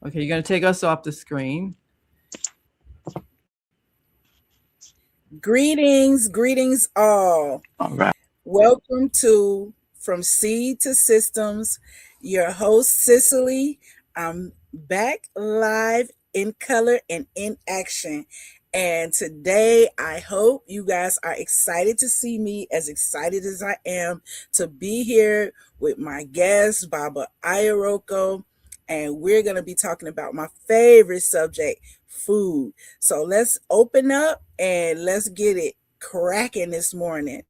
Okay, you're going to take us off the screen. Greetings all. All right. Welcome to From Seed to Systems. Your host, Cicely. I'm back live in color and in action. And today, I hope you guys are excited to see me, as excited as I am to be here with my guest, Baba Ayaroko. And we're going to be talking about my favorite subject, food. So let's open up and let's get it cracking this morning.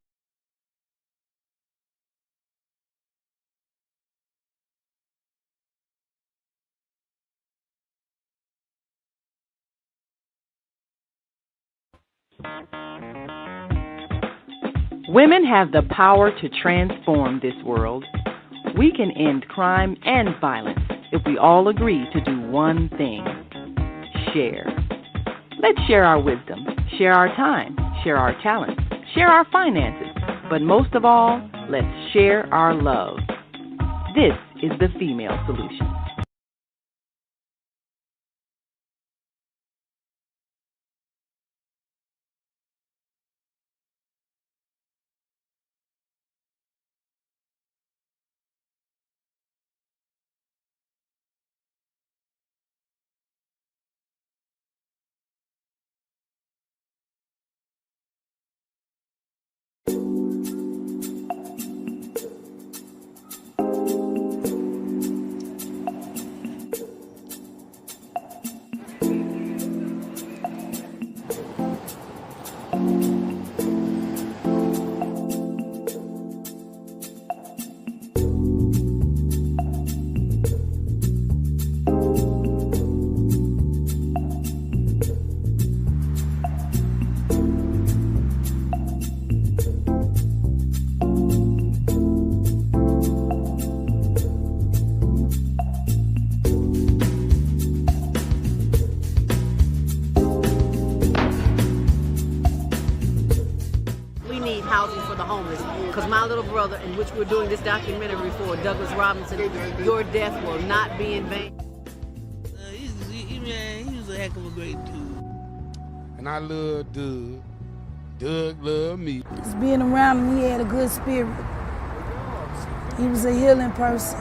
Women have the power to transform this world. We can end crime and violence if we all agree to do one thing: share. Let's share our wisdom, share our time, share our talents, share our finances, but most of all, let's share our love. This is the female solution. In which we're doing this documentary for Douglas Robinson, Your Death Will Not Be in Vain. He was a heck of a great dude. And I love Doug. Doug loved me. Just being around him, he had a good spirit. He was a healing person.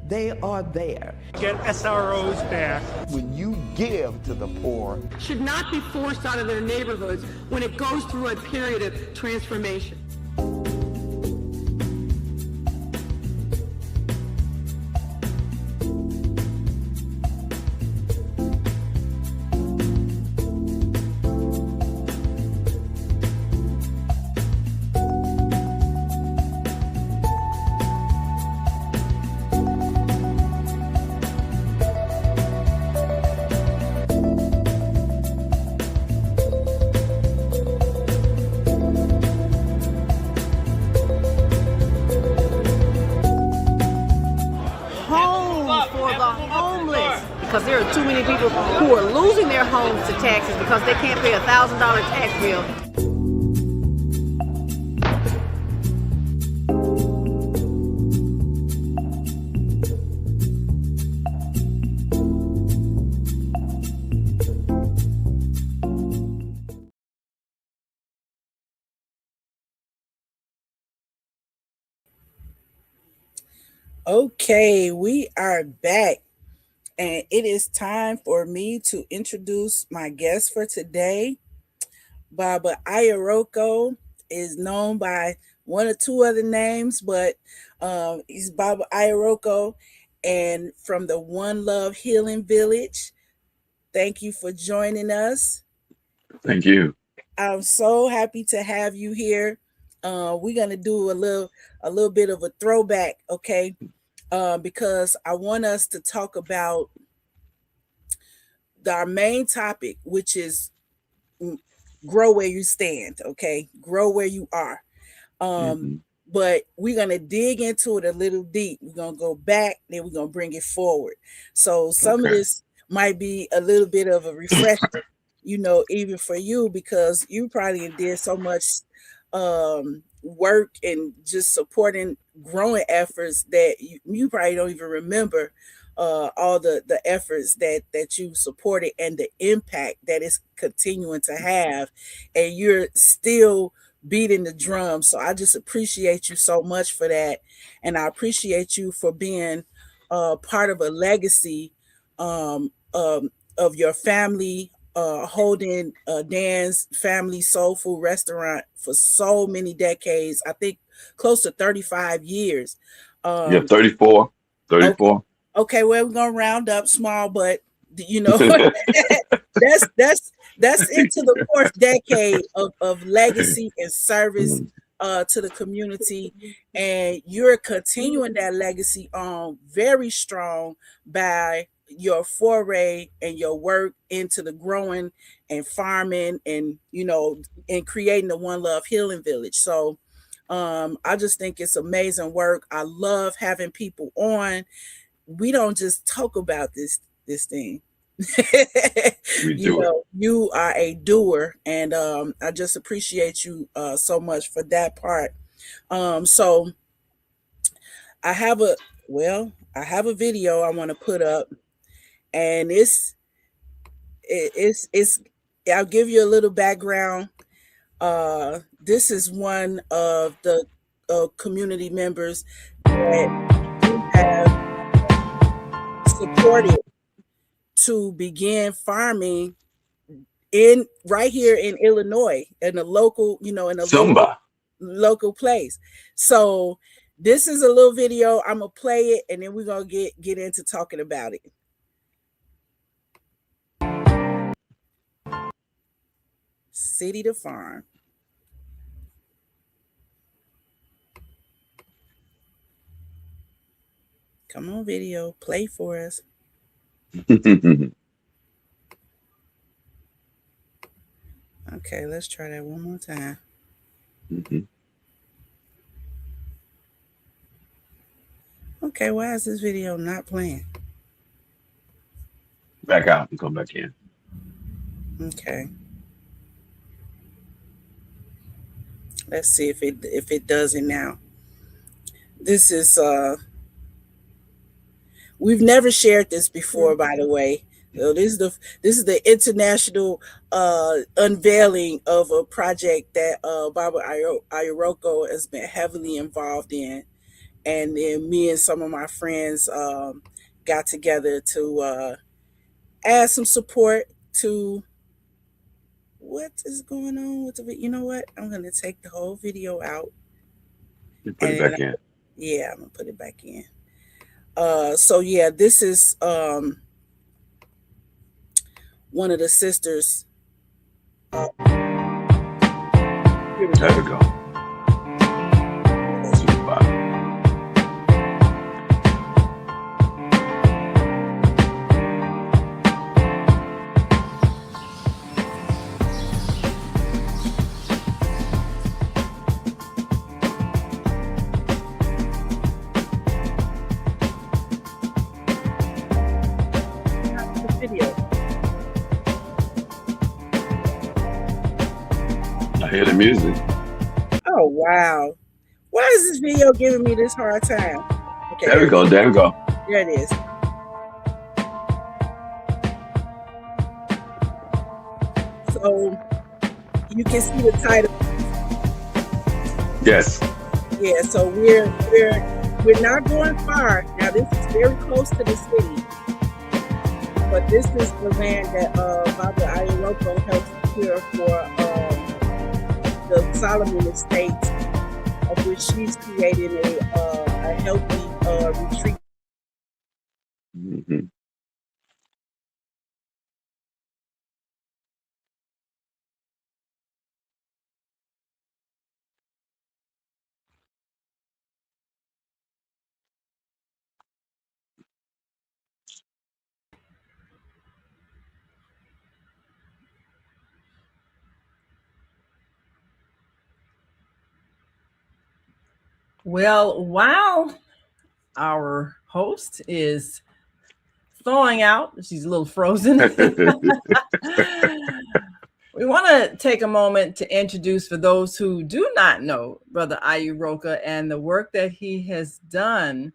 They are there. Get SROs back. When you give to the poor, should not be forced out of their neighborhoods when it goes through a period of transformation. Because there are too many people who are losing their homes to taxes because they can't pay a $1,000 tax bill. Okay, we are back. And it is time for me to introduce my guest for today. Baba Ayaroko is known by one or two other names, but he's Baba Ayaroko, and from the One Love Healing Village. Thank you for joining us. Thank you. I'm so happy to have you here. We're gonna do a little bit of a throwback, okay? Because I want us to talk about our main topic, which is grow where you stand, okay? Grow where you are. But we're going to dig into it a little deep. We're going to go back, then we're going to bring it forward. So some of this might be a little bit of a refresher, even for you, because you probably did so much work and just supporting growing efforts that you probably don't even remember all the efforts that you supported and the impact that it's continuing to have, and you're still beating the drum. So I just appreciate you so much for that, and I appreciate you for being part of a legacy of your family, holding Dan's Family Soul Food Restaurant for so many decades. I think close to 35 years. Yeah, 34. 34. Okay, well, we're gonna round up small, but you know, that's into the fourth decade of legacy and service to the community, and you're continuing that legacy on very strong by your foray and your work into the growing and farming, and and creating the One Love Healing Village. So I just think it's amazing work. I love having people on. We don't just talk about this thing. We do you are a doer, and I just appreciate you so much for that part. So I have a video I want to put up, and it's I'll give you a little background. This is one of the community members that you have supported to begin farming right here in Illinois, in a local, local place. So this is a little video. I'm gonna play it, and then we're gonna get into talking about it. City to farm. Come on, video, play for us. Okay, let's try that one more time. Okay, why is this video not playing? Back out and come back in. Okay. Let's see if it does it now. This is we've never shared this before, by the way. So this is the international unveiling of a project that Baba Ayaroko has been heavily involved in, and then me and some of my friends got together to add some support to what is going on with the. You know what? I'm gonna take the whole video out. You put it back in. Yeah, I'm gonna put it back in. So yeah, this is one of the sisters. There we go. Hear the music. Oh wow! Why is this video giving me this hard time? Okay, there we go. There we go. There it is. So you can see the title. Yes. Yeah. So we're not going far now. This is very close to the city, but this is the land that Baba Ayaroko helped secure for. The Solomon Estate, of which she's creating a healthy retreat. Well, while our host is thawing out, she's a little frozen. We want to take a moment to introduce, for those who do not know, Brother Ayaroko and the work that he has done,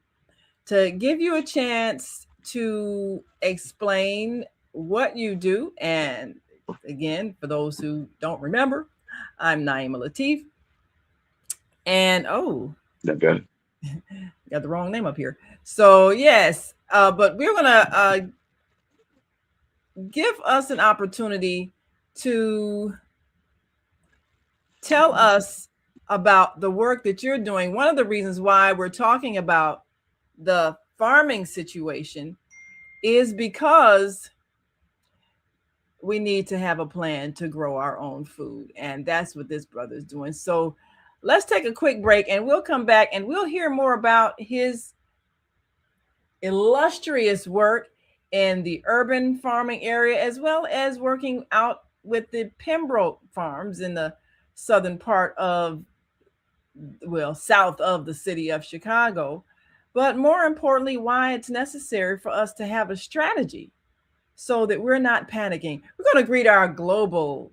to give you a chance to explain what you do. And again, for those who don't remember, I'm Naima Latif. And that better. got the wrong name up here. So yes, but we're gonna give us an opportunity to tell us about the work that you're doing. One of the reasons why we're talking about the farming situation is because we need to have a plan to grow our own food. And that's what this brother is doing. So let's take a quick break and we'll come back and we'll hear more about his illustrious work in the urban farming area, as well as working out with the Pembroke farms in the southern part of, south of the city of Chicago. But more importantly, why it's necessary for us to have a strategy so that we're not panicking. We're going to greet our global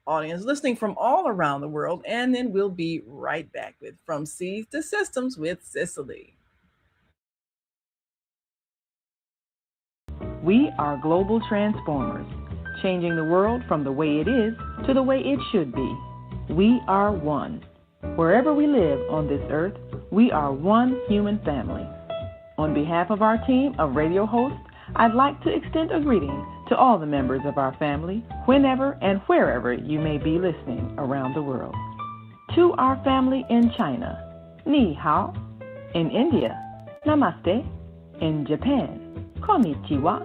audience listening from all around the world, and then we'll be right back with From Seeds to Systems with Cicely. We are global transformers, changing the world from the way it is to the way it should be. We are one. Wherever we live on this earth, we are one human family. On behalf of our team of radio hosts, I'd like to extend a greeting to all the members of our family, whenever and wherever you may be listening around the world. To our family in China, Ni Hao. In India, Namaste. In Japan, Konnichiwa.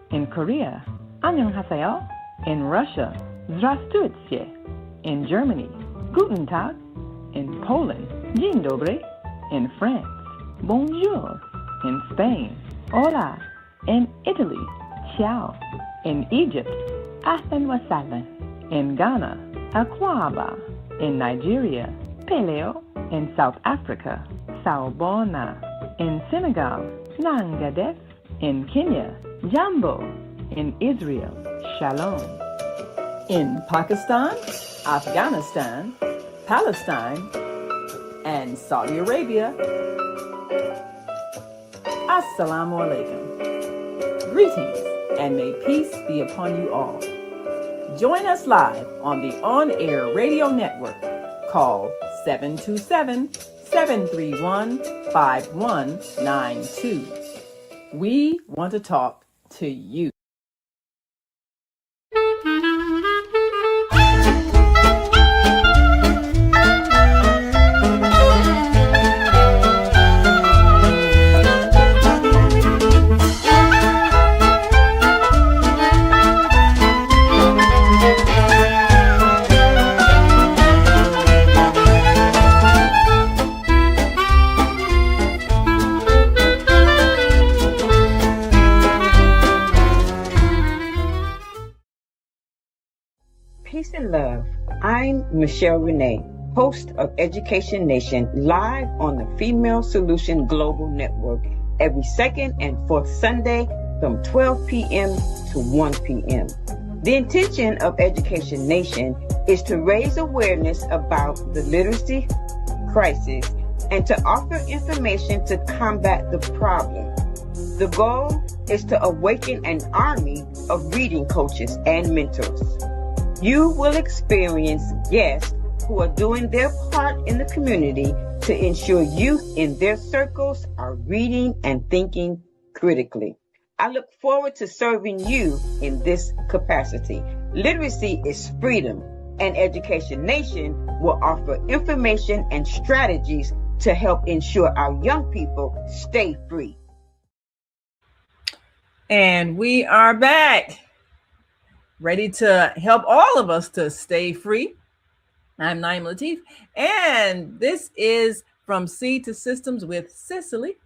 In Korea, Annyeonghaseyo. In Russia, Здравствуйте. In Germany, Guten Tag. In Poland, Dzień dobry. In France, Bonjour. In Spain, Hola. In Italy, Ciao. In Egypt, Ahlan wa sahlan. In Ghana, Akwaba. In Nigeria, Peleo. In South Africa, Sawubona. In Senegal, Nangadef. In Kenya, Jambo. In Israel, Shalom. In Pakistan, Afghanistan, Palestine, and Saudi Arabia, Assalamu alaikum. Greetings, and may peace be upon you all. Join us live on the on-air radio network. Call 727-731-5192. We want to talk to you. Peace and love. I'm Michelle Renee, host of Education Nation, live on the Female Solution Global Network every second and fourth Sunday from 12 p.m. to 1 p.m. The intention of Education Nation is to raise awareness about the literacy crisis and to offer information to combat the problem. The goal is to awaken an army of reading coaches and mentors. You will experience guests who are doing their part in the community to ensure youth in their circles are reading and thinking critically. I look forward to serving you in this capacity. Literacy is freedom, and Education Nation will offer information and strategies to help ensure our young people stay free. And we are back, ready to help all of us to stay free. I'm Naima Latif, and this is From Seed to Systems with Cicely.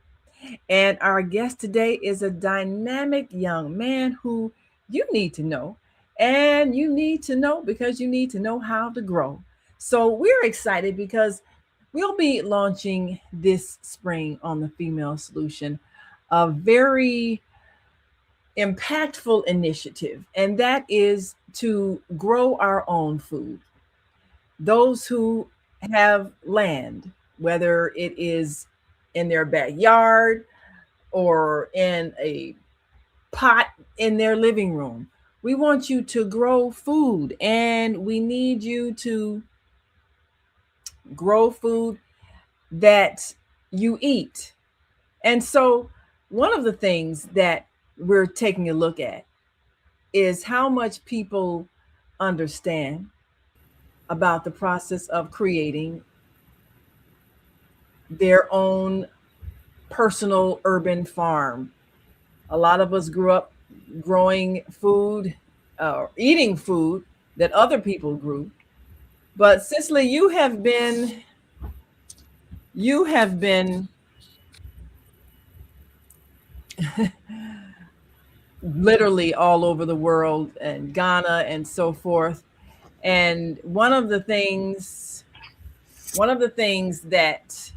And our guest today is a dynamic young man who you need to know, and you need to know because you need to know how to grow. So we're excited because we'll be launching this spring on the Female Solution a very impactful initiative, and that is to grow our own food. Those who have land, whether it is in their backyard or in a pot in their living room. We want you to grow food, and we need you to grow food that you eat. And so, one of the things that we're taking a look at is how much people understand about the process of creating their own personal urban farm. A lot of us grew up growing food, eating food that other people grew. But Cicely, you have been literally all over the world, and Ghana and so forth. And one of the things that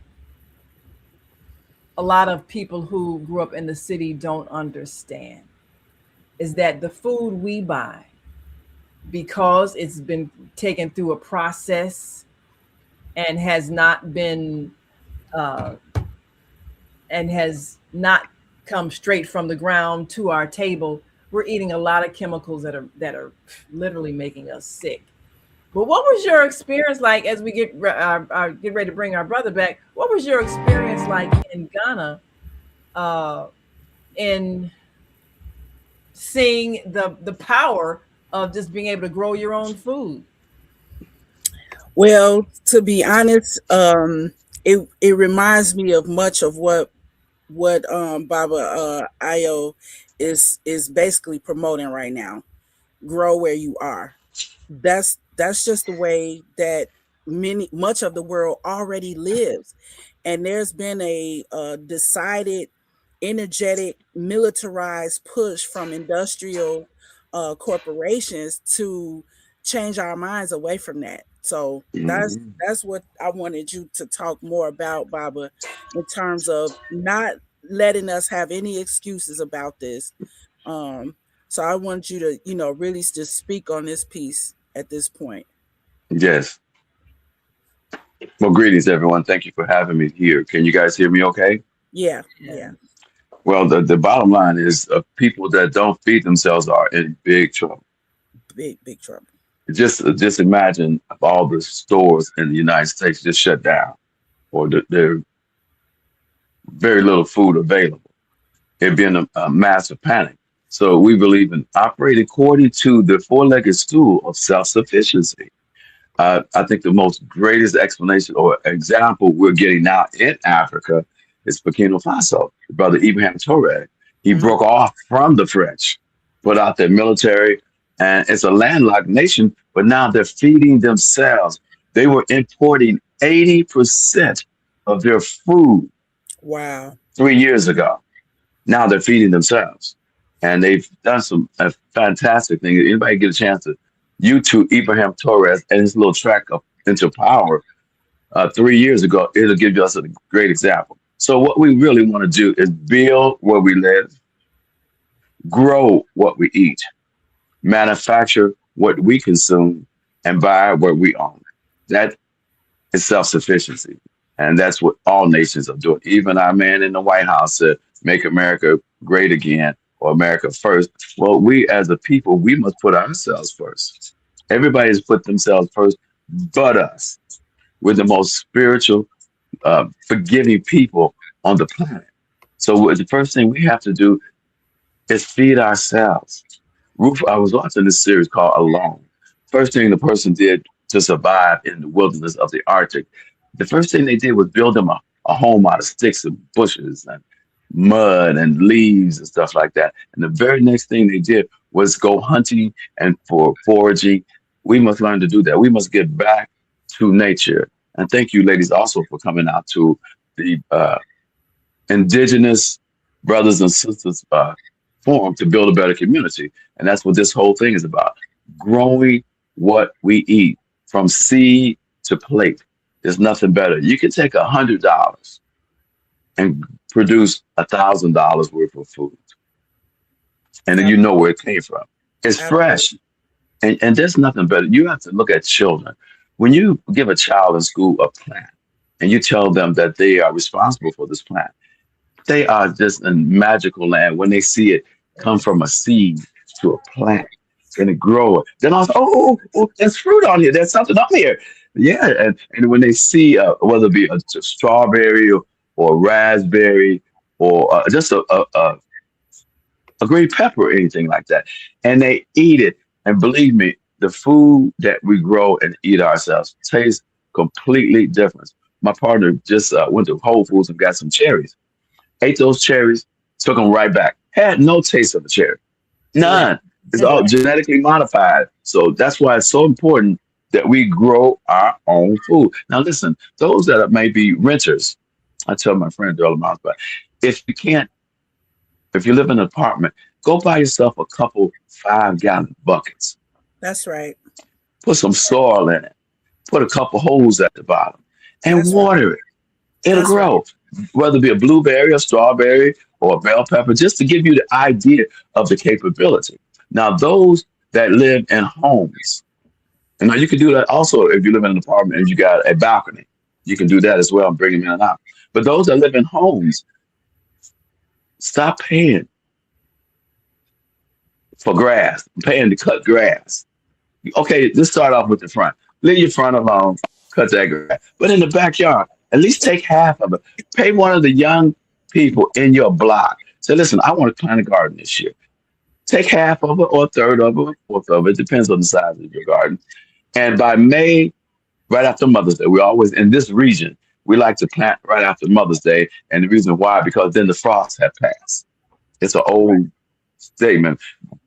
a lot of people who grew up in the city don't understand is that the food we buy, because it's been taken through a process and has not been and has not come straight from the ground to our table, we're eating a lot of chemicals that are literally making us sick. But what was your experience like as we get ready to bring our brother back? What was your experience like in Ghana, in seeing the power of just being able to grow your own food? Well, to be honest, it reminds me of much of what Baba Ayo is basically promoting right now. Grow where you are. That's just the way that much of the world already lives, and there's been a decided, energetic, militarized push from industrial corporations to change our minds away from that. So that's what I wanted you to talk more about, Baba, in terms of not letting us have any excuses about this. So I want you to, really just speak on this piece at this point. Yes. Well, greetings, everyone. Thank you for having me here. Can you guys hear me okay? Yeah. Well, the bottom line is people that don't feed themselves are in big trouble. Big trouble. Just imagine if all the stores in the United States just shut down, or there's very little food available. It'd be in a massive panic. So we believe in operating according to the four-legged stool of self-sufficiency. I think the most greatest explanation or example we're getting now in Africa is Burkina Faso. Brother Ibrahim Traoré, he broke off from the French, put out their military, and it's a landlocked nation, but now they're feeding themselves. They were importing 80% of their food. Wow. 3 years ago. Now they're feeding themselves. And they've done some fantastic things. Anybody get a chance to YouTube Ibrahim Traoré and his little track of Into Power 3 years ago, it'll give us a great example. So what we really want to do is build where we live, grow what we eat, manufacture what we consume, and buy what we own. That is self-sufficiency. And that's what all nations are doing. Even our man in the White House said, make America great again, or America first. Well, we as a people, we must put ourselves first. Everybody's put themselves first but us. We're the most spiritual, forgiving people on the planet. So the first thing we have to do is feed ourselves. I was watching this series called Alone. First thing the person did to survive in the wilderness of the Arctic, the first thing they did was build them a home out of sticks and bushes and mud and leaves and stuff like that. And the very next thing they did was go hunting and for foraging. We must learn to do that. We must get back to nature. And thank you, ladies, also for coming out to the Indigenous Brothers and Sisters Forum to build a better community. And that's what this whole thing is about. Growing what we eat from seed to plate. There's nothing better. You can take $100 and produce $1,000 worth of food. And then you know where it came from. It's fresh. And there's nothing better. You have to look at children. When you give a child in school a plant and you tell them that they are responsible for this plant, They are just a magical land when they see it come from a seed to a plant and it grow. Then also, there's fruit on here. There's something on here. Yeah, and when they see whether it be a strawberry or raspberry or just a green pepper or anything like that, and they eat it. And believe me, the food that we grow and eat ourselves tastes completely different. My partner just went to Whole Foods and got some cherries. Ate those cherries, took them right back. Had no taste of the cherry. None. It's all genetically modified. So that's why it's so important that we grow our own food. Now, listen, those that may be renters, I tell my friend Darla Miles, but if you live in an apartment, go buy yourself a couple 5-gallon buckets. That's right. Put some soil in it. Put a couple holes at the bottom and water it. It'll grow, whether it be a blueberry, a strawberry, or a bell pepper, just to give you the idea of the capability. Now, those that live in homes, and now you can do that also if you live in an apartment and you got a balcony. You can do that as well and bring them in and out. But those that live in homes, stop paying for grass, paying to cut grass. Okay, let's start off with the front. Leave your front alone, cut that grass. But in the backyard, at least take half of it. Pay one of the young people in your block. Say, listen, I want to plant a garden this year. Take half of it or a third of it or a fourth of it. Depends on the size of your garden. And by May, right after Mother's Day, we always, in this region, we like to plant right after Mother's Day. And the reason why, because then the frosts have passed. It's an old statement.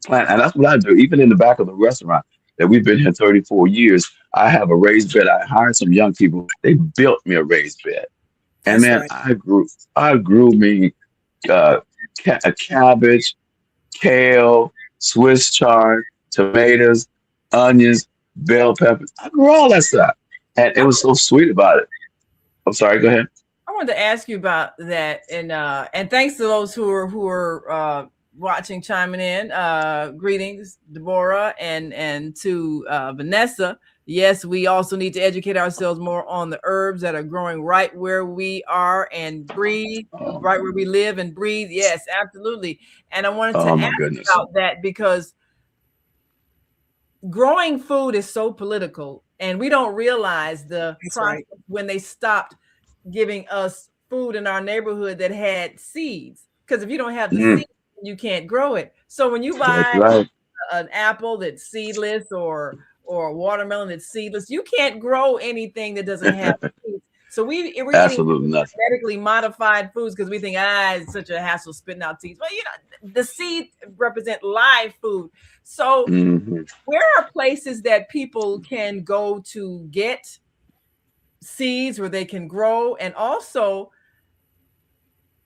Plant, and that's what I do. Even in the back of the restaurant that we've been here 34 years, I have a raised bed. I hired some young people. They built me a raised bed. And man, I grew me a cabbage, kale, Swiss chard, tomatoes, onions, bell peppers. I grew all that stuff. And it was so sweet about it. I'm sorry, go ahead. I wanted to ask you about that. And thanks to those who are watching, chiming in. Greetings, Deborah, and to Vanessa. Yes, we also need to educate ourselves more on the herbs that are growing right where we are and breathe, right where we live and breathe. Yes, absolutely. And I wanted to ask about that because growing food is so political, and we don't realize the process when they stopped giving us food in our neighborhood that had seeds. Because if you don't have the seeds, you can't grow it. So when you buy an apple that's seedless or a watermelon that's seedless, you can't grow anything that doesn't have seeds. So we're eating genetically modified foods because we think, it's such a hassle spitting out seeds. Well, the seeds represent live food. So where are places that people can go to get seeds where they can grow? And also,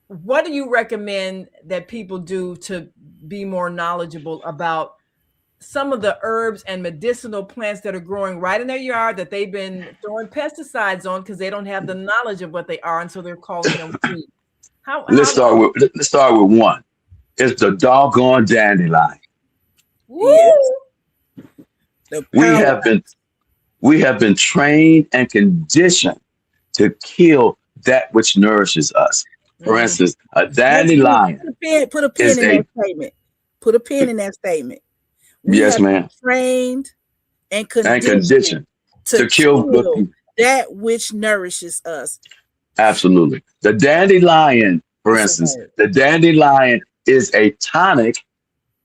what do you recommend that people do to be more knowledgeable about some of the herbs and medicinal plants that are growing right in their yard that they've been throwing pesticides on because they don't have the knowledge of what they are, and so they're calling them seeds? Let's start with one. It's the doggone dandelion. Yes. We have been trained and conditioned to kill that which nourishes us. For instance, a dandelion. Put a pin in that statement. Put a pin in that statement. Yes, ma'am. Trained and conditioned to kill that which nourishes us. Absolutely. The dandelion, for instance, the dandelion is a tonic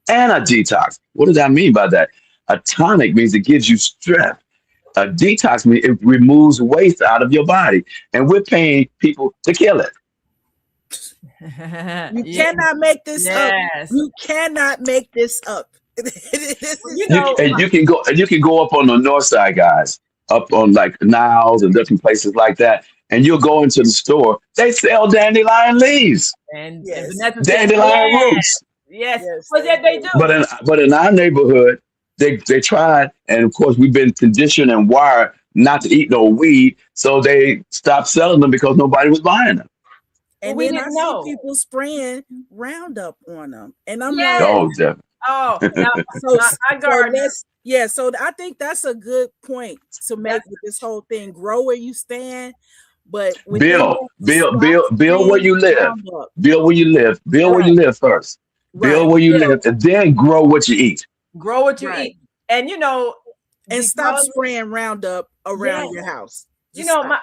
and a detox. What does that mean by that? A tonic means it gives you strength. A detox means it removes waste out of your body. And we're paying people to kill it. You cannot make this up. You cannot make this up. You can go up on the north side, guys, up on like Niles and different places like that, and you'll go into the store. They sell dandelion leaves and dandelion roots. Yes, well, yeah, they do. But in our neighborhood, they tried, and of course we've been conditioned and wired not to eat no weed, so they stopped selling them because nobody was buying them. And we then didn't I know see people spraying Roundup on them, and I'm like, definitely. So I think that's a good point to make with this whole thing. Grow where you stand, But within Build where you live. Roundup. Build where you live. Build where you live first. Build where you live, and then grow what you eat. Grow what you eat. And and stop spraying Roundup around your house.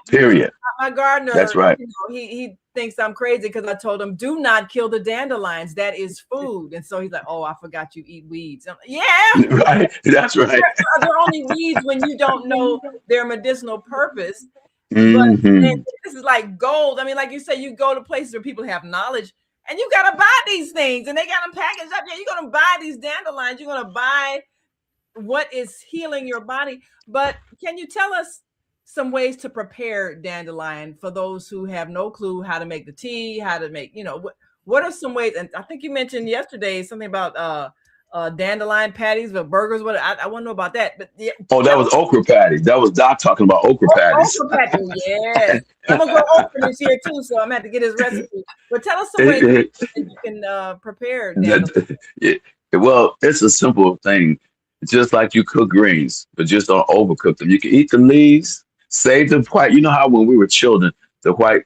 Period. My gardener, that's right. He thinks I'm crazy because I told him, do not kill the dandelions. That is food. And so he's like, oh, I forgot you eat weeds. I'm like, yeah. Right. That's right. They're only weeds when you don't know their medicinal purpose. Mm-hmm. But this is like gold. I mean, like you say, you go to places where people have knowledge and you got to buy these things and they got them packaged up. Yeah, you're going to buy these dandelions. You're going to buy what is healing your body. But can you tell us some ways to prepare dandelion for those who have no clue how to make the tea, how to make, what are some ways? And I think you mentioned yesterday something about dandelion patties or burgers. What I want to know about that. But that was okra patties. That was Doc talking about okra patties. Okra patties, yes. I'm gonna go okra this year too, so I'm gonna have to get his recipe. But tell us some ways that you can prepare dandelion. Well, it's a simple thing. Just like you cook greens, but just don't overcook them. You can eat the leaves. Save the white. You know how when we were children, the white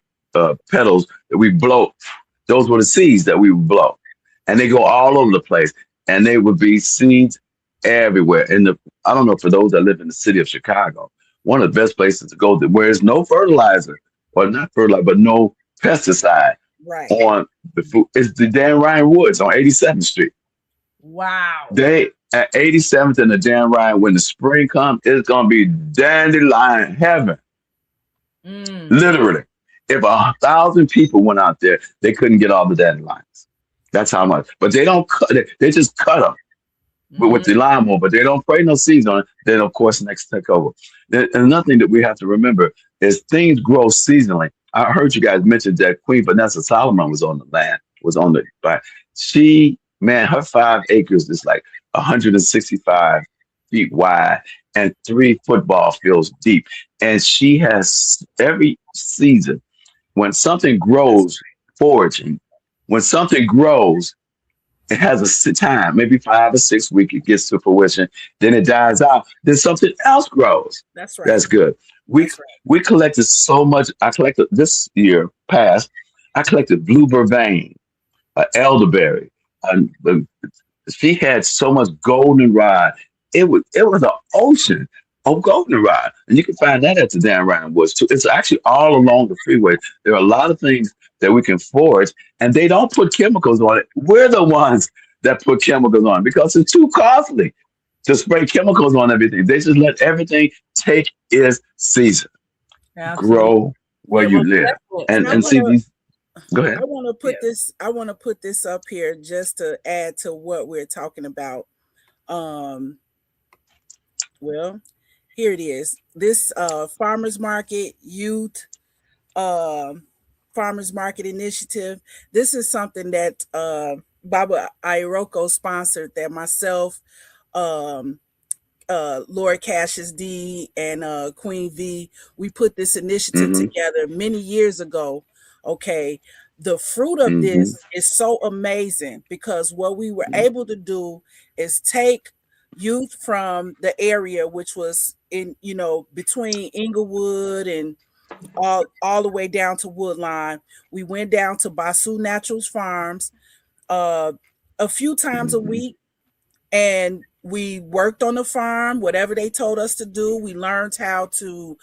petals that we blow, those were the seeds that we would blow. And they go all over the place. And they would be seeds everywhere. I don't know, for those that live in the city of Chicago, one of the best places to go where there's no fertilizer, or not fertilizer, but no pesticide on the food is the Dan Ryan Woods on 87th Street. Wow. They at 87th and the Dan Ryan, when the spring comes, it's gonna be dandelion heaven. Literally. If 1,000 people went out there, they couldn't get all the dandelions. That's how much. But they don't cut it. They just cut them with the lawnmower, but they don't spray no seeds on it. Then, of course, next take over. And another thing that we have to remember is things grow seasonally. I heard you guys mention that Queen Vanessa Solomon was on the land, but her 5 acres is like 165 feet wide and 3 football fields deep. And she has every season when something grows, foraging, when something grows, it has a time, maybe 5 or 6 weeks, it gets to fruition, then it dies out, then something else grows. That's right. That's good. We collected so much. I collected this year past, I collected blue vervain, elderberry. She had so much goldenrod. It was an ocean of goldenrod. And you can find that at the Dan Ryan Woods too. It's actually all along the freeway. There are a lot of things that we can forage, and they don't put chemicals on it. We're the ones that put chemicals on it because it's too costly to spray chemicals on everything. They just let everything take its season. Absolutely. Grow where you live. And see these. Go ahead. I want to put this up here just to add to what we're talking about. Well, here it is. This farmers market youth farmers market initiative. This is something that Baba Ayaroko sponsored, that myself, Lord Cassius D, and Queen V, we put this initiative together many years ago. Okay, the fruit of this is so amazing because what we were able to do is take youth from the area, which was in, between Inglewood and all the way down to Woodline. We went down to Basu Naturals Farms a few times a week, and we worked on the farm, whatever they told us to do. We learned how to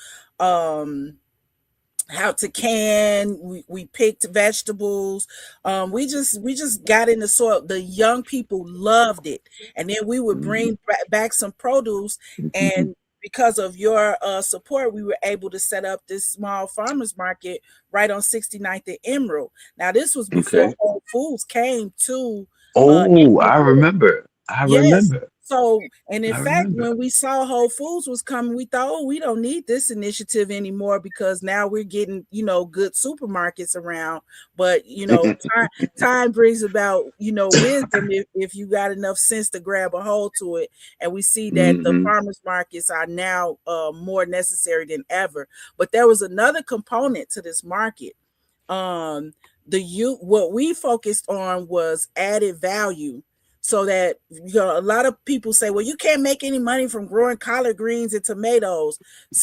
can. We picked vegetables. We just got in the soil. The young people loved it, and then we would bring back some produce. And because of your support, we were able to set up this small farmers market right on 69th and Emerald. Now, this was before Whole Foods came to. I remember. I remember. So, and in fact, when we saw Whole Foods was coming, we thought, we don't need this initiative anymore because now we're getting, good supermarkets around. But, time brings about, wisdom if you got enough sense to grab a hold to it. And we see that the farmers markets are now more necessary than ever. But there was another component to this market. What we focused on was added value. so that, you know, a lot of people say, well, you can't make any money from growing collard greens and tomatoes.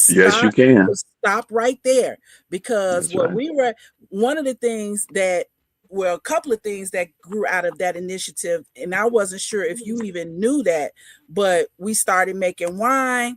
Yes, you can. Stop right there, because That's one of the things that, well, a couple of things that grew out of that initiative, and I wasn't sure if you even knew that, but we started making wine.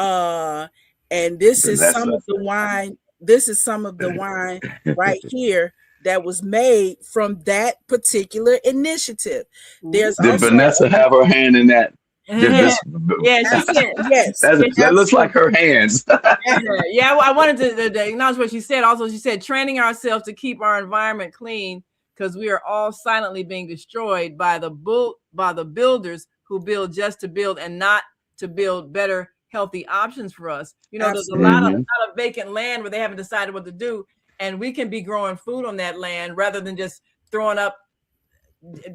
And this is some of the wine. This is some of the wine right here that was made from that particular initiative. There's Did Vanessa have her hand in that? Yes. Yes. That looks like her hands. Yeah, well, I wanted to acknowledge what she said. Also, she said training ourselves to keep our environment clean, because we are all silently being destroyed by the builders who build just to build and not to build better, healthy options for us. You know, Absolutely. There's a lot of vacant land where they haven't decided what to do, and we can be growing food on that land rather than just throwing up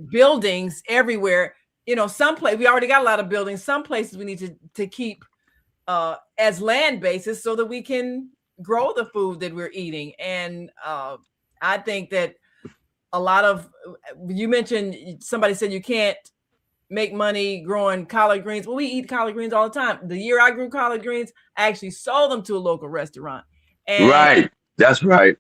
buildings everywhere. You know, some place we already got a lot of buildings. Some places we need to keep as land bases so that we can grow the food that we're eating. And I think that a lot of, you mentioned, somebody said you can't make money growing collard greens. Well, we eat collard greens all the time. The year I grew collard greens, I actually sold them to a local restaurant. And right. That's right.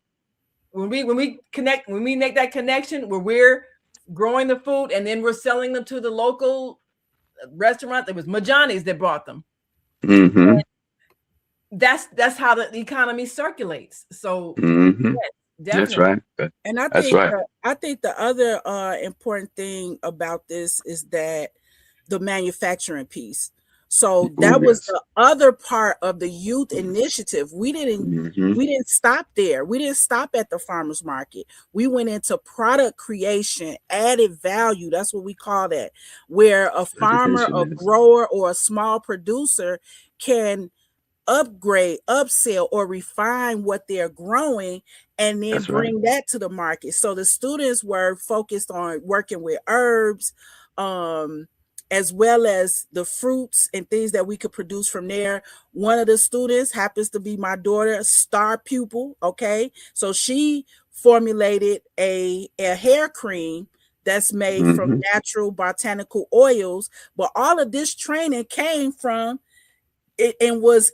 When we make that connection where we're growing the food and then we're selling them to the local restaurant, it was Majani's that bought them. Mm-hmm. That's how the economy circulates. So mm-hmm. Yes, that's right. And I think the other important thing about this is that the manufacturing piece. So that was the other part of the youth initiative. We didn't stop there. We didn't stop at the farmers market. We went into product creation, added value. That's what we call that, where a farmer, a grower, or a small producer can upgrade, upsell, or refine what they're growing and then bring that to the market. So the students were focused on working with herbs, as well as the fruits and things that we could produce from there. One of the students happens to be my daughter, star pupil. Okay. So she formulated a hair cream that's made from natural botanical oils. But all of this training came from it and was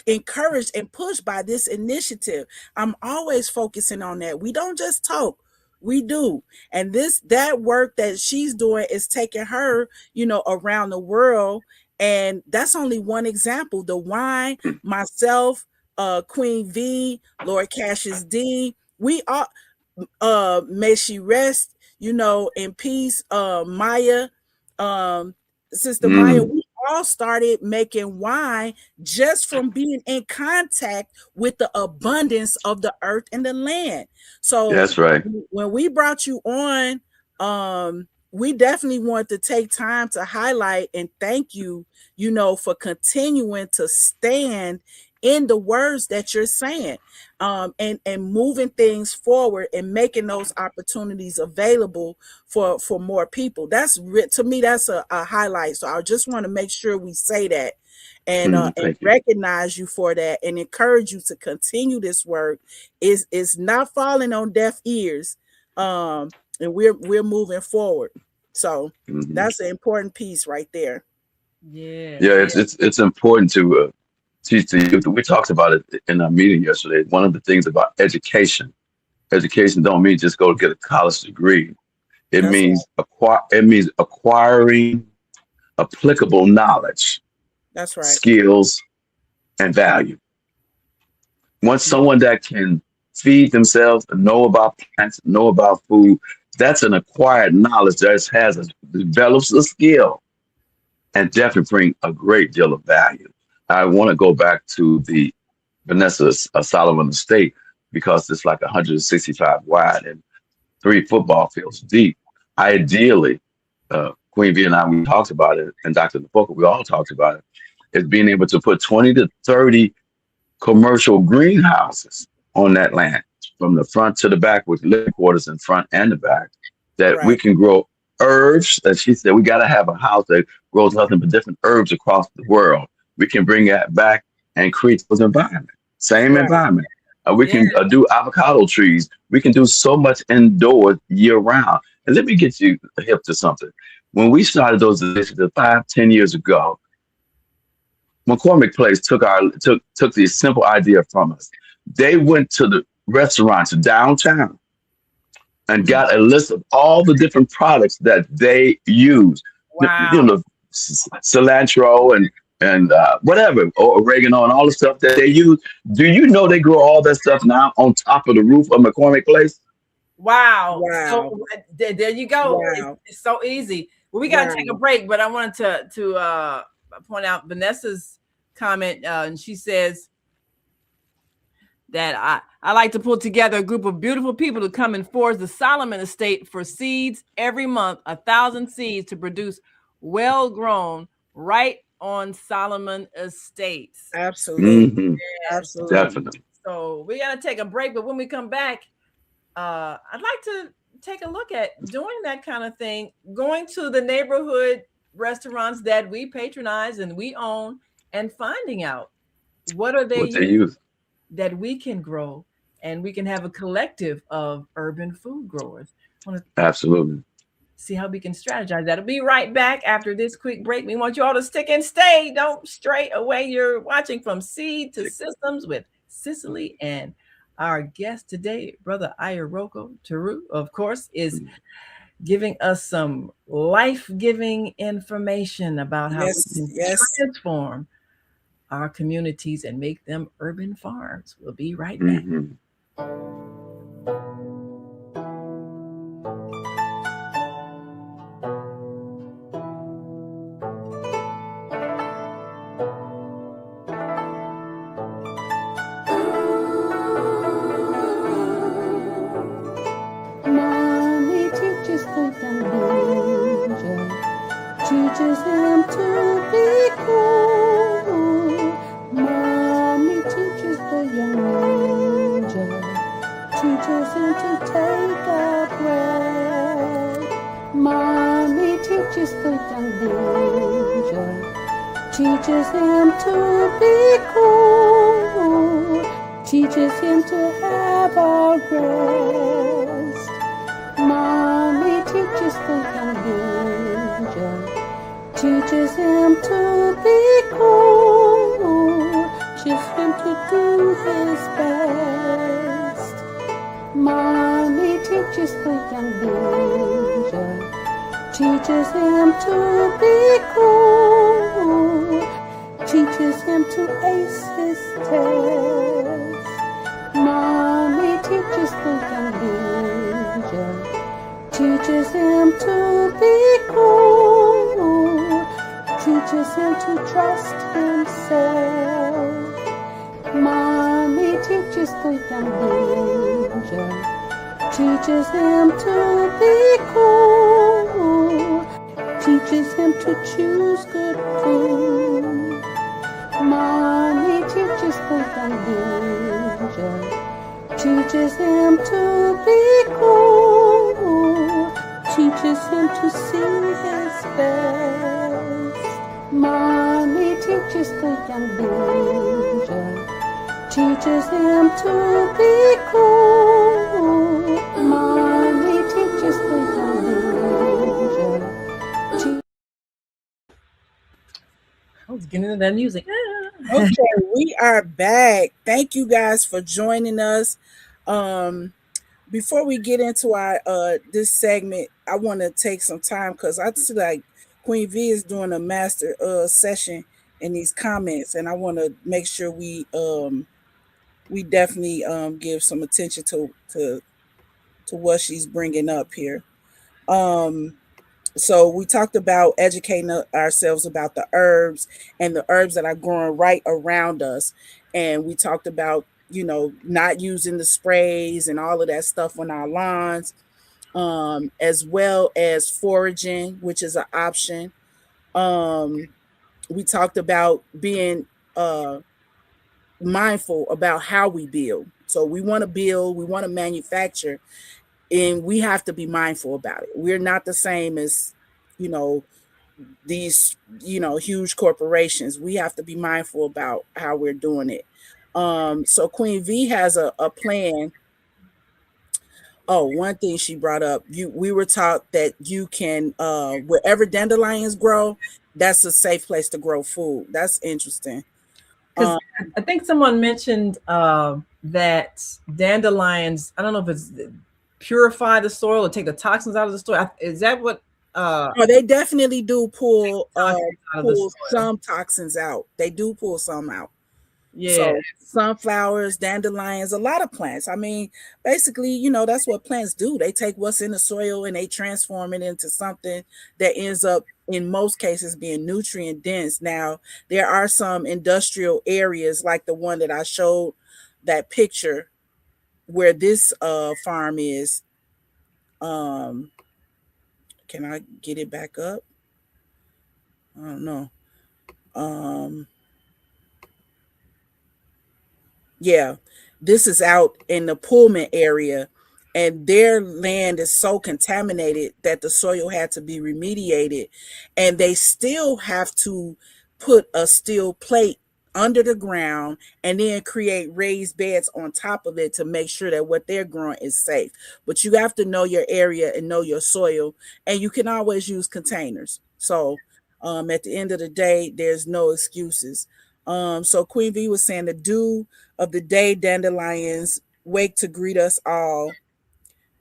encouraged and pushed by this initiative. I'm always focusing on that. We don't just talk. We do. And that work that she's doing is taking her, around the world. And that's only one example. The wine, myself, Queen V, Lord Cassius D, we all, may she rest, in peace. Maya, Sister Maya, we all started making wine just from being in contact with the abundance of the earth and the land. So that's right. When we brought you on, we definitely want to take time to highlight and thank you, for continuing to stand in the words that you're saying, and moving things forward and making those opportunities available for more people. To me, that's a highlight. So I just want to make sure we say that and recognize you for that and encourage you to continue this work. It's not falling on deaf ears, and we're moving forward. So that's an important piece right there. Yeah, it's important to teach the youth. We talked about it in our meeting yesterday. One of the things about education don't mean just go get a college degree. It means acquiring applicable knowledge. That's right. Skills and value. Once someone that can feed themselves and know about plants, know about food, that's an acquired knowledge that develops a skill and definitely bring a great deal of value. I want to go back to the Vanessa Solomon estate because it's like 165 wide and 3 football fields deep. Ideally, Queen V and I, we talked about it, and Dr. Wahphopa, we all talked about it, is being able to put 20 to 30 commercial greenhouses on that land from the front to the back with living quarters in front and the back that we can grow herbs. As she said, we got to have a house that grows nothing but different herbs across the world. We can bring that back and create those environment. Same environment. We can do avocado trees. We can do so much indoors year round. And let me get you hip to something. When we started those initiatives 5, 10 years ago, McCormick Place took the simple idea from us. They went to the restaurants downtown and got a list of all the different products that they use. Wow. You know, cilantro and whatever, or oregano and all the stuff that they use. Do you know they grow all that stuff now on top of the roof of McCormick Place? Wow. Wow. So there you go. Wow. It's so easy. Well, we got to take a break, but I wanted to point out Vanessa's comment, and she says that I like to pull together a group of beautiful people to come and forge the Solomon Estate for seeds every month, 1,000 seeds to produce well-grown right on Solomon Estates. Absolutely. Mm-hmm. Absolutely. Definitely. So we got to take a break, but when we come back, I'd like to take a look at doing that kind of thing, going to the neighborhood restaurants that we patronize and we own and finding out what they use that we can grow, and we can have a collective of urban food growers. Absolutely. See how we can strategize. That'll be right back after this quick break. We want you all to stick and stay. Don't stray away. You're watching From Seed to Systems with Cicely, and our guest today, Brother Ayaroko Turu, of course, is giving us some life-giving information about how we can transform our communities and make them urban farms. We'll be right back. Mm-hmm. Mommy teaches the young ninja, teaches him to be cool. Mommy teaches the young ninja, teaches him to take a breath. Mommy teaches the young ninja, teaches him to be cool, teaches him to have a rest. Mommy teaches the young ninja, teaches him to be cool, teaches him to do his best. Mommy teaches the young ninja, teaches him to be cool, teaches him to ace his test. Mommy teaches the young ninja, teaches him to be cool, teaches him to trust himself. Mommy teaches the young ninja, teaches him to be cool, teaches him to choose good food. Mommy teaches the young ninja, teaches him to be cool, teaches him to see his best. Mommy teaches the young ninja, teaches him to be cool. Mommy teaches the young ninja. I was getting into that music. Okay, we are back. Thank you guys for joining us. Before we get into our this segment, I want to take some time because I see like Queen V is doing a master session in these comments, and I want to make sure we definitely give some attention to what she's bringing up here. So we talked about educating ourselves about the herbs and the herbs that are growing right around us. And we talked about, not using the sprays and all of that stuff on our lawns, as well as foraging, which is an option. We talked about being mindful about how we build. So we want to build, we want to manufacture, and we have to be mindful about it. We're not the same as, these, huge corporations. We have to be mindful about how we're doing it. So Queen V has a plan Oh, one thing she brought up, we were taught that you can wherever dandelions grow, that's a safe place to grow food. That's interesting. Because I think someone mentioned that dandelions, I don't know if it's purify the soil or take the toxins out of the soil. Is that what? They definitely do pull pull some toxins out. They do pull some out. Yeah. So sunflowers, dandelions, a lot of plants. I mean, basically, you know, that's what plants do. They take what's in the soil and they transform it into something that ends up, in most cases, being nutrient dense. Now, there are some industrial areas like the one that I showed that picture where this farm is. Can I get it back up? I don't know. Yeah, this is out in the Pullman area, and their land is so contaminated that the soil had to be remediated, and they still have to put a steel plate under the ground and then create raised beds on top of it to make sure that what they're growing is safe. But you have to know your area and know your soil, and you can always use containers. So at the end of the day, there's no excuses. So Queen V was saying the dew of the day, dandelions wake to greet us all,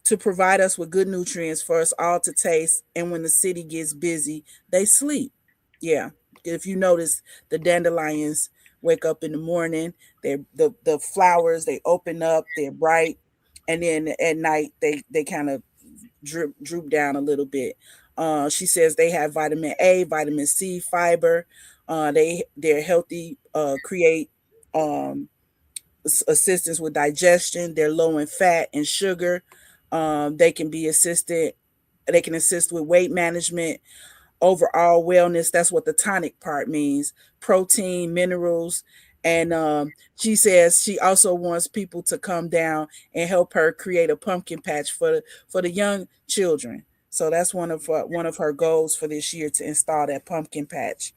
to provide us with good nutrients for us all to taste. And when the city gets busy, they sleep. Yeah. If you notice, the dandelions wake up in the morning, the flowers, they open up, they're bright. And then at night, they kind of droop down a little bit. She says they have vitamin A, vitamin C, fiber. They're healthy, create assistance with digestion. They're low in fat and sugar. They can assist with weight management, overall wellness. That's what the tonic part means. Protein, minerals. And she says she also wants people to come down and help her create a pumpkin patch for the young children. So that's one of her goals for this year, to install that pumpkin patch.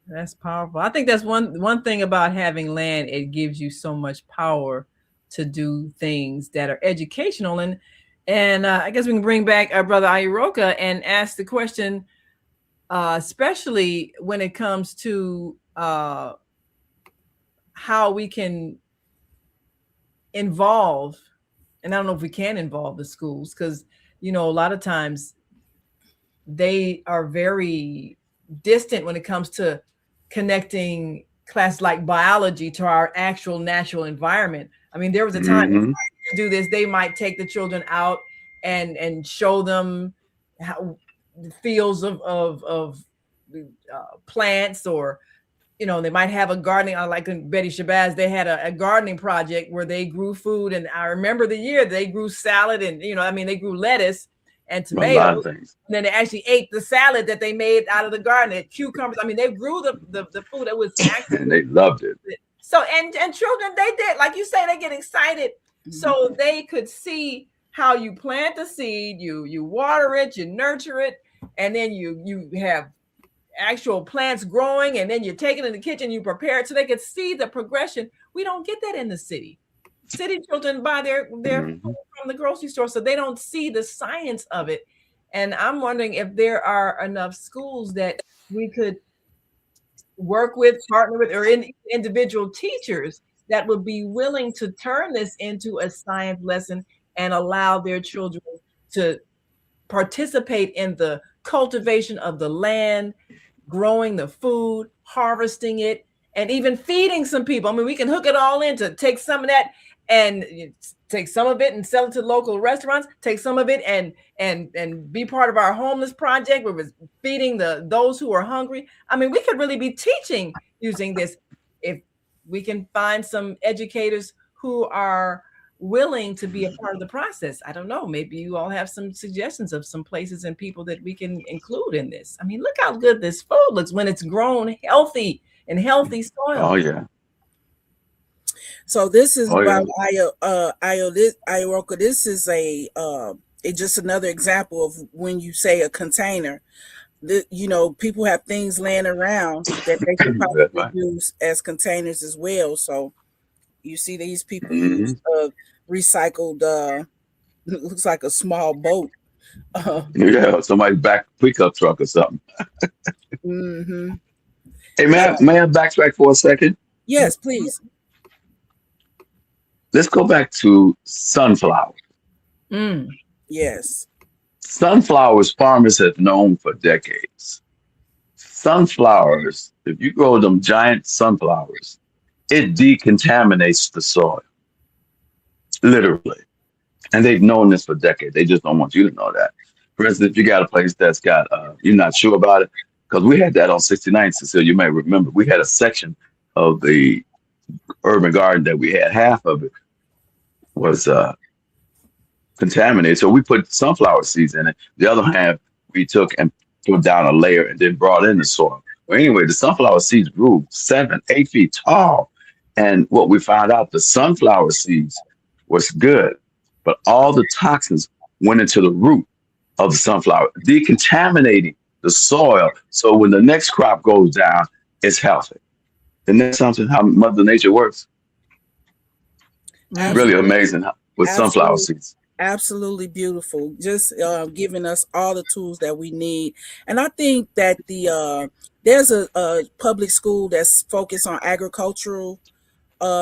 That's powerful. I think that's one thing about having land. It gives you so much power to do things that are educational. And I guess we can bring back our brother Ayaroko and ask the question, especially when it comes to how we can involve, and I don't know if we can involve the schools, because, you know, a lot of times they are very distant when it comes to connecting class like biology to our actual natural environment. I mean, there was a time to do this, they might take the children out and show them how the fields of plants, or, you know, they might have a gardening, like in Betty Shabazz, they had a gardening project where they grew food. And I remember the year they grew salad, and, you know, I mean, they grew lettuce and tomatoes, and then they actually ate the salad that they made out of the garden, cucumbers. I mean, they grew the food that was actually, and they loved it. So, and children, they did, like you say, they get excited. So they could see how you plant the seed, you water it, you nurture it, and then you have actual plants growing, and then you take it in the kitchen, you prepare it, so they could see the progression. We don't get that in the city. City children buy their food from the grocery store, so they don't see the science of it. And I'm wondering if there are enough schools that we could work with, partner with, or individual teachers that would be willing to turn this into a science lesson and allow their children to participate in the cultivation of the land, growing the food, harvesting it, and even feeding some people. I mean, we can hook it all in to take some of that and take some of it and sell it to local restaurants, take some of it and be part of our homeless project where we're feeding those who are hungry. I mean, we could really be teaching using this if we can find some educators who are willing to be a part of the process. I don't know, maybe you all have some suggestions of some places and people that we can include in this. I mean, look how good this food looks when it's grown healthy in healthy soil. Oh yeah. So this is about Ayaroko. This is it's just another example of when you say a container. You know, people have things laying around that they can probably use as containers as well. So you see these people use recycled. Looks like a small boat. Yeah, somebody's back pickup truck or something. Mm-hmm. Hey, may I backtrack for a second? Yes, please. Let's go back to sunflower. Yes. Sunflowers farmers have known for decades. Sunflowers, if you grow them giant sunflowers, it decontaminates the soil, literally. And they've known this for decades. They just don't want you to know that. For instance, if you got a place that's got, you're not sure about it, because we had that on 69th, Cecilia, you may remember. We had a section of the urban garden that we had, half of it was contaminated. So we put sunflower seeds in it. The other half we took and put down a layer and then brought in the soil. Well, anyway, the sunflower seeds grew 7, 8 feet tall. And what we found out, the sunflower seeds was good, but all the toxins went into the root of the sunflower, decontaminating the soil. So when the next crop goes down, it's healthy. And that's something how Mother Nature works. Absolutely. Really amazing with sunflower seeds. Absolutely beautiful. Just giving us all the tools that we need. And I think that there's a public school that's focused on agricultural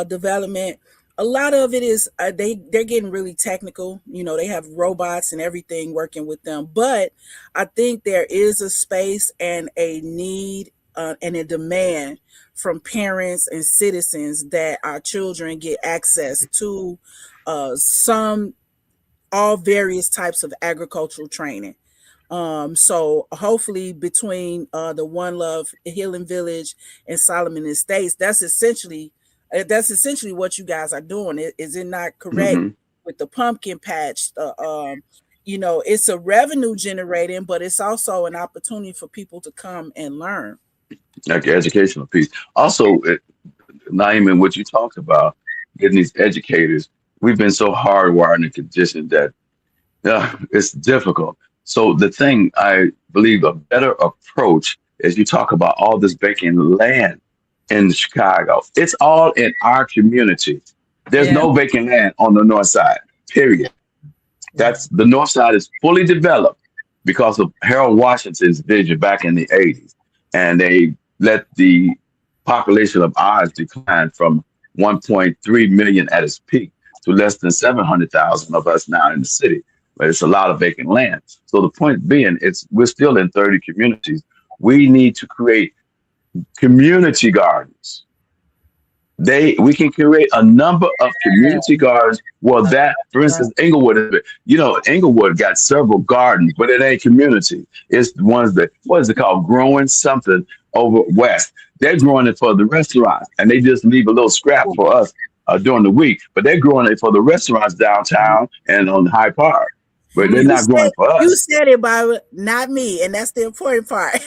development. A lot of it is they're getting really technical. You know, they have robots and everything working with them. But I think there is a space and a need and a demand from parents and citizens that our children get access to all various types of agricultural training. So hopefully between the One Love Healing Village and Solomon Estates, that's essentially what you guys are doing. Is it not correct? With the pumpkin patch? You know, it's a revenue generating, but it's also an opportunity for people to come and learn. Like the educational piece. Also, Naeem, what you talked about, getting these educators, we've been so hardwired in a condition that it's difficult. So the thing I believe a better approach is you talk about all this vacant land in Chicago. It's all in our community. There's no vacant land on the north side, period. That's the north side is fully developed because of Harold Washington's vision back in the 80s. And they let the population of ours decline from 1.3 million at its peak to less than 700,000 of us now in the city. But it's a lot of vacant land. So the point being, we're still in 30 communities. We need to create community gardens. We can create a number of community gardens. Well, that, for instance, Inglewood, Inglewood got several gardens, but it ain't community. It's the ones that, what is it called? Growing something over west. They're growing it for the restaurants, and they just leave a little scrap for us during the week. But they're growing it for the restaurants downtown and on Hyde Park. But they're not growing for us. You said it, Barbara, not me, and that's the important part.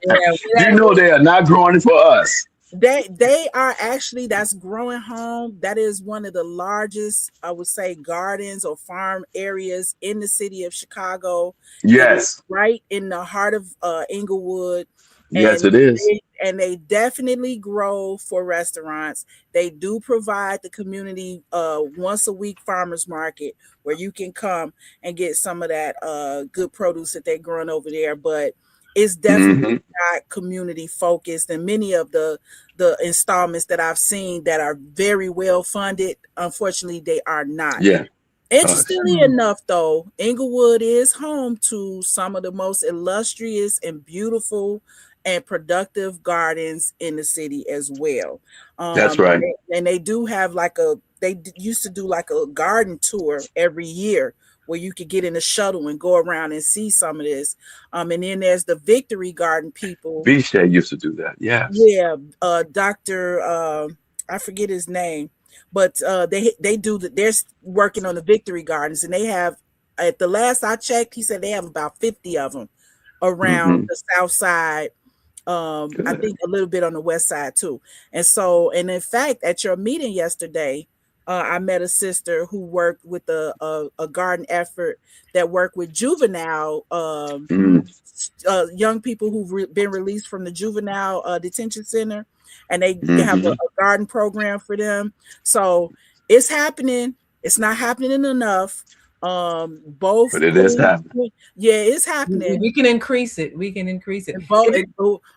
You know they are not growing it for us. They are actually, that's Growing Home. That is one of the largest, I would say, gardens or farm areas in the city of Chicago. Yes. Right in the heart of Inglewood. Yes, it is. And they definitely grow for restaurants. They do provide the community once a week farmers market where you can come and get some of that good produce that they're growing over there. But it's definitely not community focused. And many of the installments that I've seen that are very well funded, unfortunately, they are not. Yeah. Interestingly enough, though, Inglewood is home to some of the most illustrious and beautiful and productive gardens in the city as well. That's right. And they do have they used to do like a garden tour every year where you could get in a shuttle and go around and see some of this. And then there's the Victory Garden people. Bisha used to do that. Yeah. Yeah. Dr. I forget his name, but they're working on the Victory Gardens, and they have, at the last I checked, he said they have about 50 of them around the south side. I think a little bit on the west side too. And in fact, at your meeting yesterday, I met a sister who worked with a garden effort that worked with juvenile young people who've been released from the juvenile detention center, and they have a garden program for them. So it's happening. It's not happening enough. Both, but it is happening. Yeah, it's happening. We can increase it. We can increase it.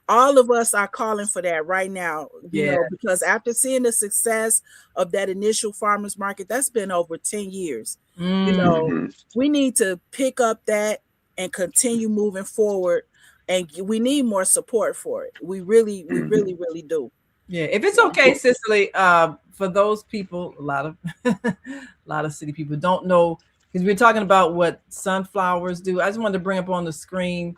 All of us are calling for that right now, you Yeah. know, because after seeing the success of that initial farmers market, that's been over 10 years. You know, we need to pick up that and continue moving forward, and we need more support for it. We really do. Yeah, if it's okay, Cicely, for those people, a lot of city people don't know, because we're talking about what sunflowers do. I just wanted to bring up on the screen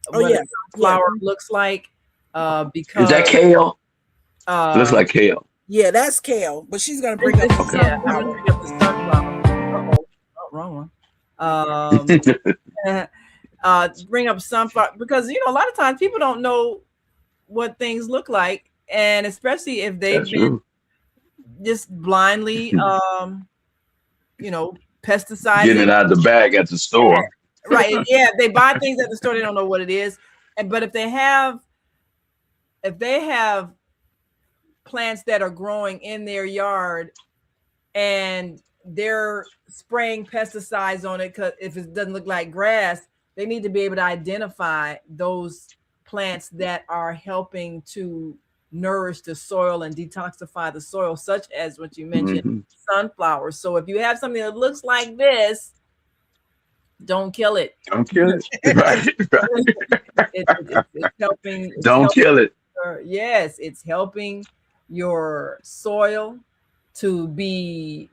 what a sunflower looks like. Because is that kale? Looks like kale. Yeah, that's kale, but she's gonna bring up the sunflower. I'm gonna bring up the sunflower. Oh, wrong one. Bring up sunflower, because you know a lot of times people don't know what things look like, and especially if they've been just blindly you know, pesticides, getting it out of the bag at the store. Right. Yeah, they buy things at the store, they don't know what it is. But if they have plants that are growing in their yard and they're spraying pesticides on it, because if it doesn't look like grass, they need to be able to identify those plants that are helping to nourish the soil and detoxify the soil, such as what you mentioned, sunflowers. So if you have something that looks like this, don't kill it. Don't kill it. Right. It's helping. Don't kill it. Yes, it's helping your soil to be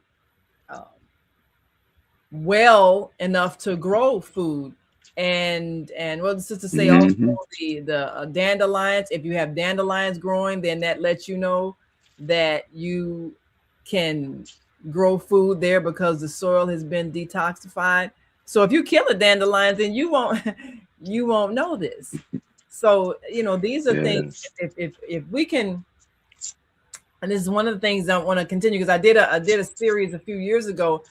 well enough to grow food. And what the sister say, also the dandelions. If you have dandelions growing, then that lets you know that you can grow food there because the soil has been detoxified. So if you kill a dandelion, then you won't know this. So you know, these are things. If we can, and this is one of the things I want to continue, because I did a series a few years ago,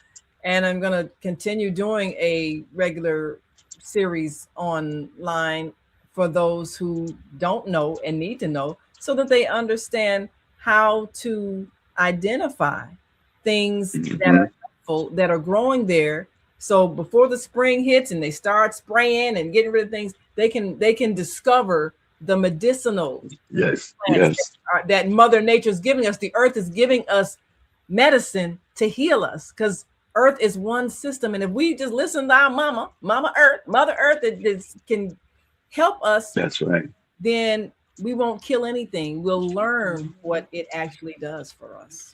and I'm going to continue doing a regular series online for those who don't know and need to know, so that they understand how to identify things that are helpful, that are growing there. So before the spring hits and they start spraying and getting rid of things, they can discover the medicinal plants that Mother Nature is giving us. The earth is giving us medicine to heal us, because Earth is one system, and if we just listen to our Mother Earth, that can help us. That's right. Then we won't kill anything. We'll learn what it actually does for us.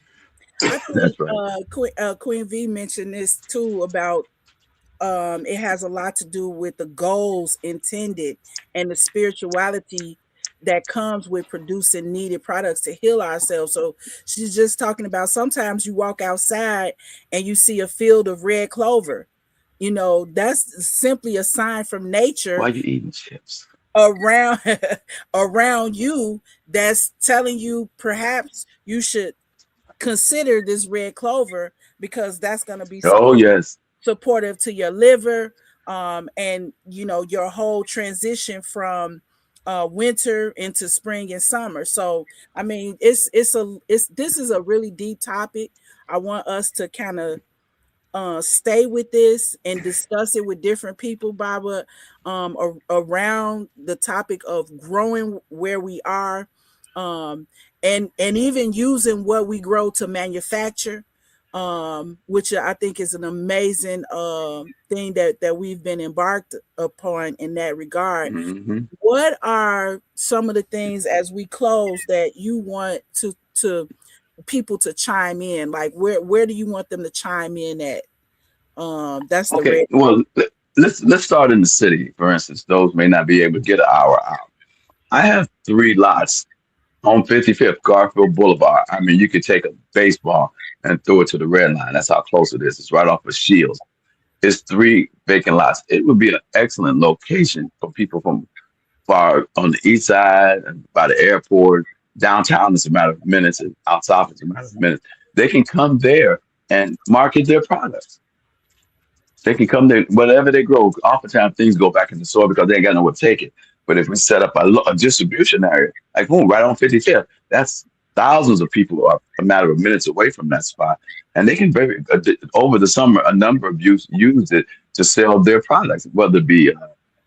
That's right. Queen V mentioned this too about it has a lot to do with the goals intended and the spirituality that comes with producing needed products to heal ourselves. So she's just talking about, sometimes you walk outside and you see a field of red clover. You know, that's simply a sign from nature. Why are you eating chips? Around you, that's telling you perhaps you should consider this red clover, because that's going to be supportive to your liver, and you know, your whole transition from winter into spring and summer. So I mean, this is a really deep topic. I want us to kind of stay with this and discuss it with different people, Baba, around the topic of growing where we are, and even using what we grow to manufacture, which I think is an amazing thing that we've been embarked upon in that regard. What are some of the things, as we close, that you want to people to chime in? Like where do you want them to chime in at? That's the well, let's start in the city, for instance. Those may not be able to get an hour out. I have 3 lots on 55th Garfield Boulevard. I mean, you could take a baseball and throw it to the red line. That's how close it is. It's right off of Shields. It's 3 vacant lots. It would be an excellent location for people from far on the east side and by the airport. Downtown is a matter of minutes, and out south is a matter of minutes. They can come there and market their products. They can come there, whatever they grow. Oftentimes things go back in the soil because they ain't got nowhere to take it. But if we set up a distribution area, like boom, right on 55th, that's thousands of people are a matter of minutes away from that spot, and they can very over the summer a number of use it to sell their products, whether it be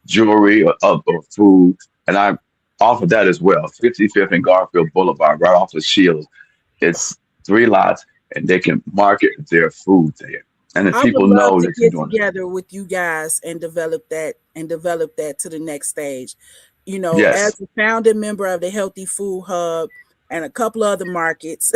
jewelry or food, and I offer that as well. 55th and Garfield Boulevard, right off of Shields. It's 3 lots, and they can market their food there. And if I would people love know to that you're get doing together with you guys and develop that to the next stage. You it, know, as yes, a founding member of the Healthy Food Hub and a couple other markets,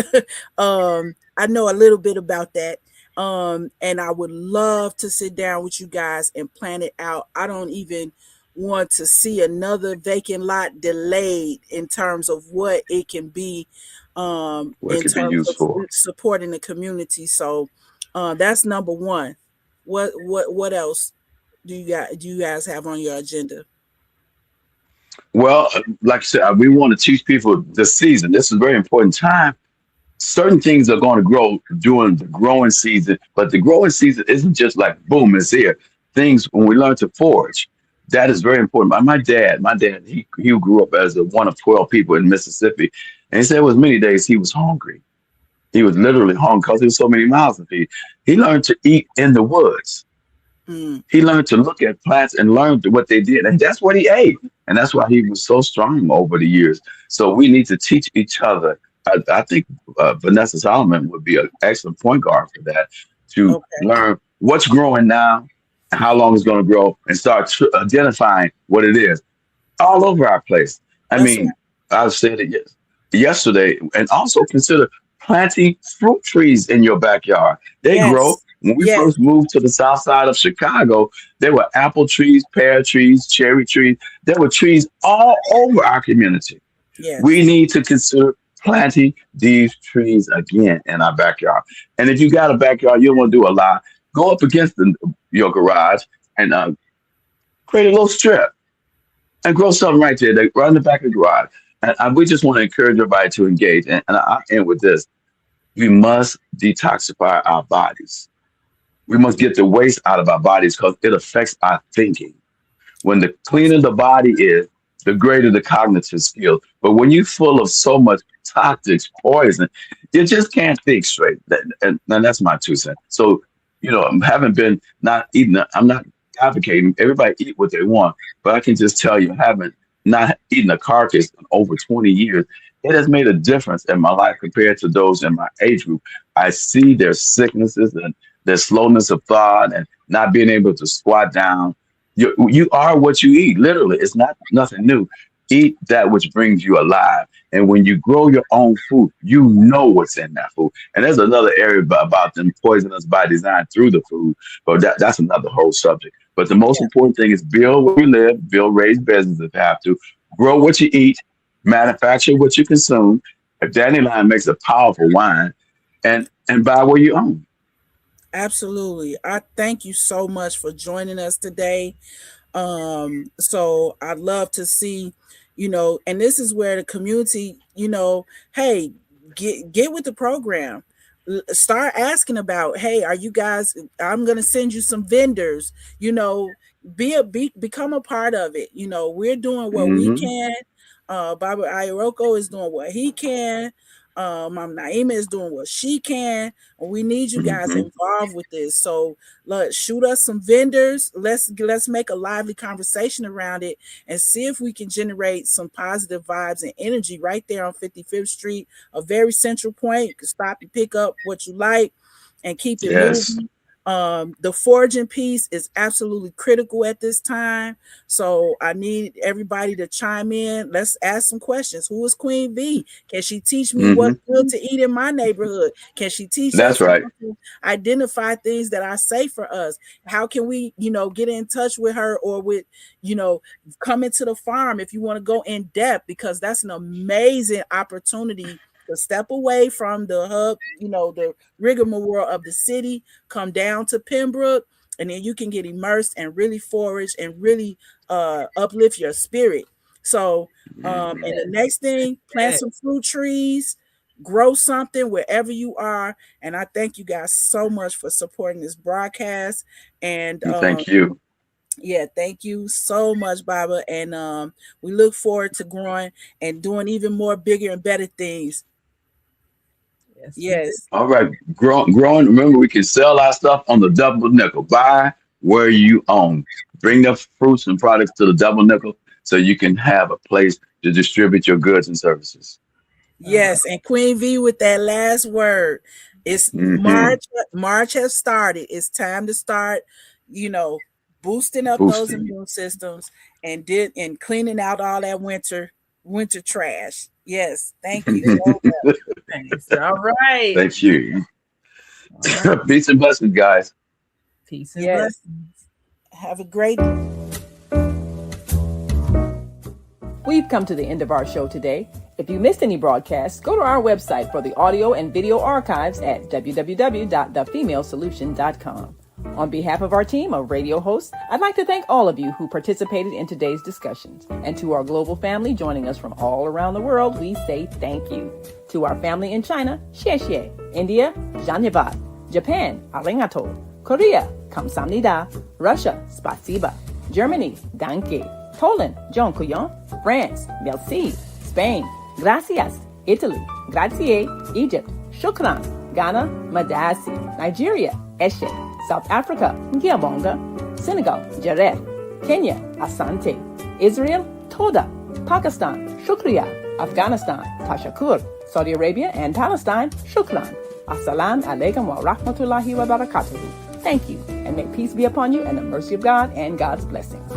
I know a little bit about that. And I would love to sit down with you guys and plan it out. I don't even want to see another vacant lot delayed in terms of what it can be, what it in could be terms used of for. supporting the community. So that's number one. What else do you guys have on your agenda? Well, like I said, we want to teach people this season. This is a very important time. Certain things are going to grow during the growing season, but the growing season isn't just like boom, it's here. Things when we learn to forage, that is very important. My dad, he grew up as one of 12 people in Mississippi, and he said it was many days he was hungry. He was literally hungry because there was so many miles to feed. He learned to eat in the woods. Mm, He learned to look at plants and learn what they did, and that's what he ate, and that's why he was so strong over the years. So we need to teach each other. I think Vanessa Solomon would be an excellent point guard for that, to okay. learn what's growing now, and how long it's going to grow, and start identifying what it is all over our place. I That's right. mean, I said it yesterday, and also consider planting fruit trees in your backyard. They grow. Yes. When we Yes. first moved to the south side of Chicago, there were apple trees, pear trees, cherry trees. There were trees all over our community. We Yes. need to consider planting these trees again in our backyard. And if you got a backyard, you don't want to do a lot. Go up against your garage and create a little strip and grow something right there. They run the back of the garage. And we just want to encourage everybody to engage. And I end with this: we must detoxify our bodies. We must get the waste out of our bodies because it affects our thinking. When the cleaner the body is, the greater the cognitive skill. But when you're full of so much toxic poison, you just can't think straight. And that's my 2 cents. So, I haven't been not eating. I'm not advocating everybody eat what they want, but I can just tell you, having not eaten a carcass in over 20 years, it has made a difference in my life compared to those in my age group. I see their sicknesses and their slowness of thought and not being able to squat down. You are what you eat. Literally, it's not nothing new. Eat that which brings you alive. And when you grow your own food, you know what's in that food. And there's another area about them poisoning us by design through the food, but that's another whole subject. But the most Yeah. important thing is build where you live, build raised business if you have to, grow what you eat, manufacture what you consume. If Dandelion makes a powerful wine, and buy where you own. Absolutely. I thank you so much for joining us today. So I'd love to see, and this is where the community, hey, get with the program. Start asking about, hey, are you guys, I'm gonna send you some vendors, become a part of it. We're doing what we Hmm. can. Baba Ayaroko is doing what he can. Mom Naima is doing what she can. And we need you guys Hmm. involved with this. So let's shoot us some vendors. Let's make a lively conversation around it and see if we can generate some positive vibes and energy right there on 55th Street, a very central point. You can stop and pick up what you like and keep it Yes. moving. The foraging piece is absolutely critical at this time. So I need everybody to chime in. Let's ask some questions. Who is Queen V? Can she teach me Hmm. what's good to eat in my neighborhood? Can she teach That's us how right. to identify things that are safe for us? How can we, get in touch with her or with, come into the farm if you want to go in depth, because that's an amazing opportunity to step away from the hub, the rigmarole of the city, come down to Pembroke, and then you can get immersed and really forage and really uplift your spirit. So, and the next thing, plant some fruit trees, grow something wherever you are. And I thank you guys so much for supporting this broadcast. And Thank you. yeah, thank you so much, Baba. And we look forward to growing and doing even more bigger and better things. Yes. All right. Growing. Remember, we can sell our stuff on the double nickel. Buy where you own. Bring the fruits and products to the double nickel so you can have a place to distribute your goods and services. Yes, and Queen V with that last word. It's March. March has started. It's time to start, boosting up those immune systems and cleaning out all that winter trash. Yes, thank you so much. Thanks. All right. Thank you. Right. Peace and blessings, guys. Peace and blessings. Have a great. We've come to the end of our show today. If you missed any broadcasts, go to our website for the audio and video archives at www.thefemalesolution.com. On behalf of our team of radio hosts, I'd like to thank all of you who participated in today's discussions. And to our global family joining us from all around the world, we say thank you. To our family in China, xie xie. India, Dhanyavad. Japan, arigato. Korea, kamsamnida. Russia, spasiba. Germany, danke. Poland, dziękuję. France, merci. Spain, gracias. Italy, grazie. Egypt, shukran. Ghana, madasi. Nigeria, eshe. South Africa, Ngiyabonga. Senegal, Jaref. Kenya, Asante. Israel, Toda. Pakistan, Shukriya. Afghanistan, Tashakur. Saudi Arabia and Palestine, Shukran. Assalamu alaikum wa rahmatullahi wa barakatuhu. Thank you, and may peace be upon you and the mercy of God and God's blessings.